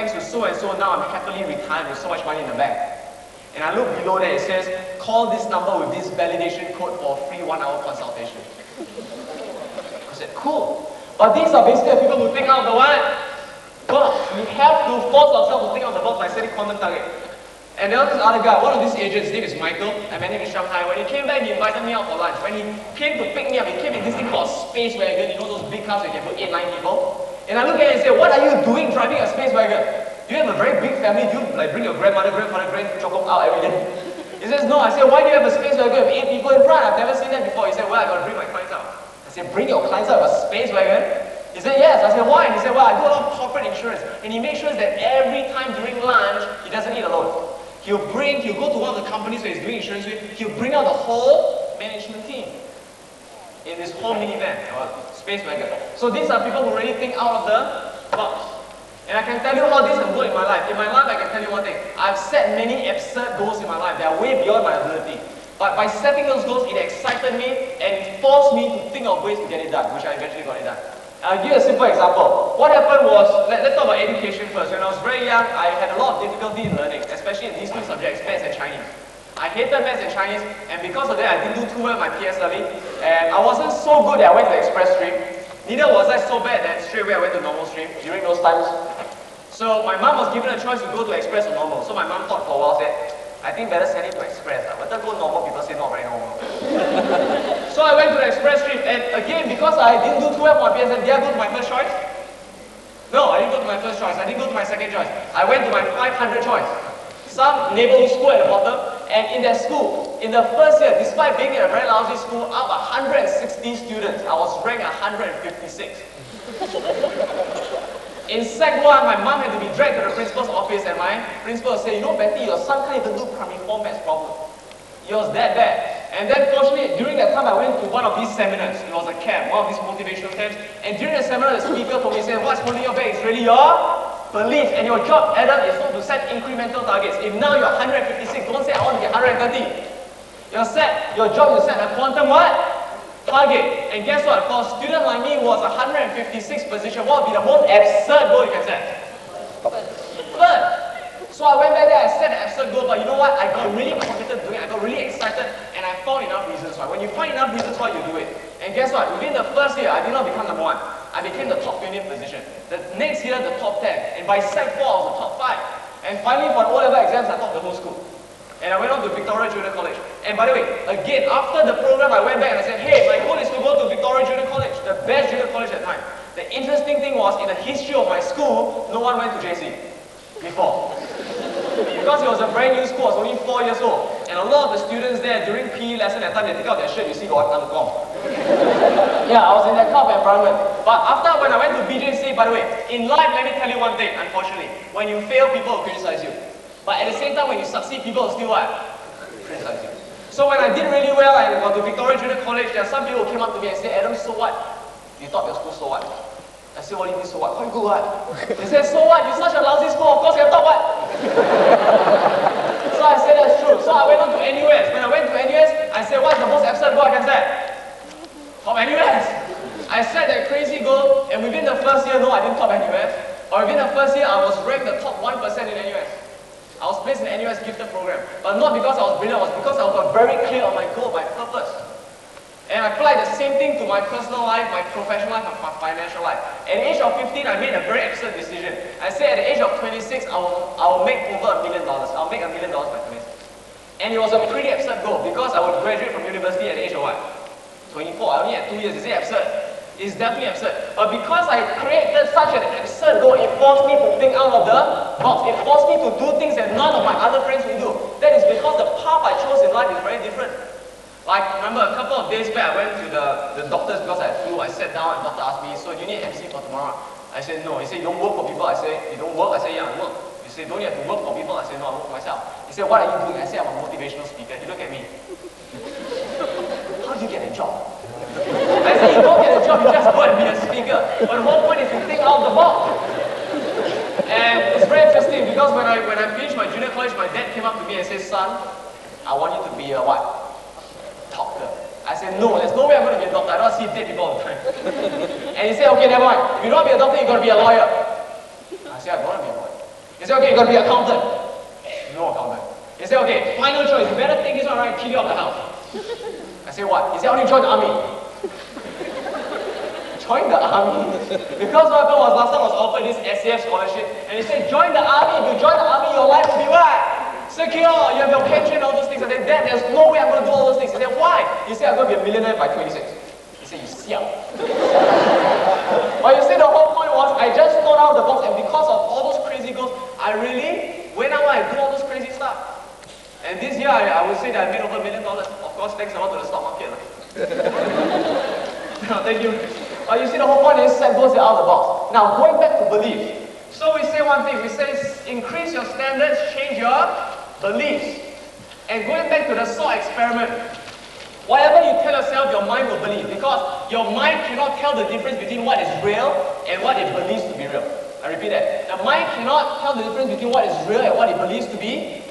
thanks to so and so, now I'm happily retired with so much money in the bank. And I look below there, it says, call this number with this validation code for a free 1-hour consultation. I said, cool. But these are basically people who think out of the what? Box. We have to force ourselves to think out of the box by setting quantum target. And there was this other guy, one of these agents, his name is Michael, I met him in Shanghai. When he came back, he invited me out for lunch. When he came to pick me up, he came in this thing called a space wagon, you know those big cars where you can put 8-9 people? And I look at him and say, what are you doing driving a space wagon? Do you have a very big family? Do you like bring your grandmother, grandfather, grandchildren out every day? He says, no. I said, why do you have a space wagon with 8 people in front? I've never seen that before. He said, well, I got to bring my clients out. I said, bring your clients out with a space wagon? He said, yes. I said, why? And he said, well, I do a lot of corporate insurance. And he makes sure that every time during lunch, he doesn't eat alone. He'll go to one of the companies where he's doing insurance with, he'll bring out the whole management team in this whole minivan, or space wagon. So these are people who really think out of the box. And I can tell you how this has worked in my life. In my life, I can tell you one thing. I've set many absurd goals in my life that are way beyond my ability. But by setting those goals, it excited me and it forced me to think of ways to get it done, which I eventually got it done. I'll give you a simple example. What happened was, let's talk about education first. When I was very young, I had a lot of difficulty in learning, especially in these two subjects, maths and Chinese. I hated maths and Chinese, and because of that, I didn't do too well in my PSLE. And I wasn't so good that I went to express stream. Neither was I so bad that straight away I went to normal stream during those times. So my mom was given a choice to go to express or normal. So my mom thought for a while, said, I think better send it to express. Better go normal, people say not very normal. So I went to the express stream, and again, because I didn't do too well for my PSLE, did I go to my first choice? No, I didn't go to my first choice. I didn't go to my second choice. I went to my 500 choice. Some neighborhood school at the bottom, and in that school, in the first year, despite being in a very lousy school, out of 160 students, I was ranked 156. In Sec 1, my mom had to be dragged to the principal's office, and my principal said, you know, Betty, your son can't even do primary 4 maths problem. It was that bad. And then fortunately, during that time, I went to one of these seminars. It was a camp, one of these motivational camps. And during the seminar, the speaker told me, he said, what's holding your back is really your belief. And your job, Adam, is not to set incremental targets. If now you're 156, don't say I want to get 130. Your job is to set a quantum what? Target. And guess what? For a student like me who was 156 position, what would be the most absurd goal you can set? Third. So I went back there, I set an absurd goal, but you know what? I got really committed to doing it. I got really excited, and I found enough reasons why. When you find enough reasons why, you do it. And guess what? Within the first year, I did not become number 1. I became the top 20th position. The next year, the top 10. And by Sec 4, I was the top 5. And finally, for O-level exams, I topped the whole school. And I went on to Victoria Junior College. And by the way, again, after the program, I went back and I said, hey, my goal is to go to Victoria Junior College, the best junior college at the time. The interesting thing was, in the history of my school, no one went to JC before. Because it was a brand new school, I was only 4 years old. And a lot of the students there, during PE lesson at the time, they take out their shirt, you see got one Kangkong. Yeah, I was in that kind of environment. But after, when I went to BJC, by the way, in life, let me tell you one thing, unfortunately. When you fail, people will criticize you. But at the same time, when you succeed, people will still what? Criticize you. So when I did really well, I got to Victoria Junior College, there are some people who came up to me and said, Adam, so what? You thought your school, so what? I said, what do you mean, so what? Quite good, what? They said, so what? You're such a lousy school, of course you're top what? So I said, that's true. So I went on to NUS. When I went to NUS, I said, what's the most absurd goal I can set? Top NUS. I set that crazy goal, and within the first year, no, I didn't top NUS. Or within the first year, I was ranked the top 1% in NUS. I was placed in the NUS gifted program. But not because I was brilliant, it was because I was very clear on my goal, my purpose. And I applied the same thing to my personal life, my professional life, and my financial life. At the age of 15, I made a very absurd decision. I said at the age of 26, I'll make over $1 million. I'll make $1 million by 26. And it was a pretty absurd goal because I would graduate from university at the age of what? 24. I only had 2 years. Is it absurd? It's definitely absurd. But because I created such an absurd goal, it forced me to think out of the box. It forced me to do things that none of my other friends would do. That is because the path I chose in life is very different. Like, remember a couple of days back, I went to the doctors because I had flu. I sat down and the doctor asked me, so do you need MC for tomorrow? I said, no. He said, you don't work for people? I said, you don't work? I said, yeah, I work. He said, don't you have to work for people? I said, no, I work for myself. He said, what are you doing? I said, I'm a motivational speaker. He looked at me. How do you get a job? I said, you don't get a job, you just go and be a speaker. But the whole point is to think out of the box. And it's very interesting because when I finished my junior college, my dad came up to me and said, son, I want you to be a what? Doctor. I said, no, there's no way I'm going to be a doctor. I don't see dead people all the time. And he said, okay, never mind. If you don't want to be a doctor, you're going to be a lawyer. I said, I don't want to be a lawyer. He said, okay, you got to be accountant. No accountant. He said, okay, final choice, you better take this one right and kill you out of the house. I said, what? He said, I want to join the army. Join the army? Because what happened was last time I was offered this SAF scholarship, and he said, join the army. If you join the army, your life will be what? Secure. You have your pension, all those things. I said, Dad, there's no way I'm going to do all those things. He said, why? He said, I'm going to be a millionaire by 26. He said, you siap. But you see, the whole point was, I just thought out of the box, and because of all those crazy goals, I really went out and do all those crazy stuff. And this year, I would say that I made over $1 million. Of course, thanks a lot to the stock market. Thank you. You see, the whole point is set goals out of the box. Now, going back to belief. So we say one thing. We say increase your standards, change your beliefs. And going back to the thought experiment. Whatever you tell yourself, your mind will believe. Because your mind cannot tell the difference between what is real and what it believes to be real. I repeat that. The mind cannot tell the difference between what is real and what it believes to be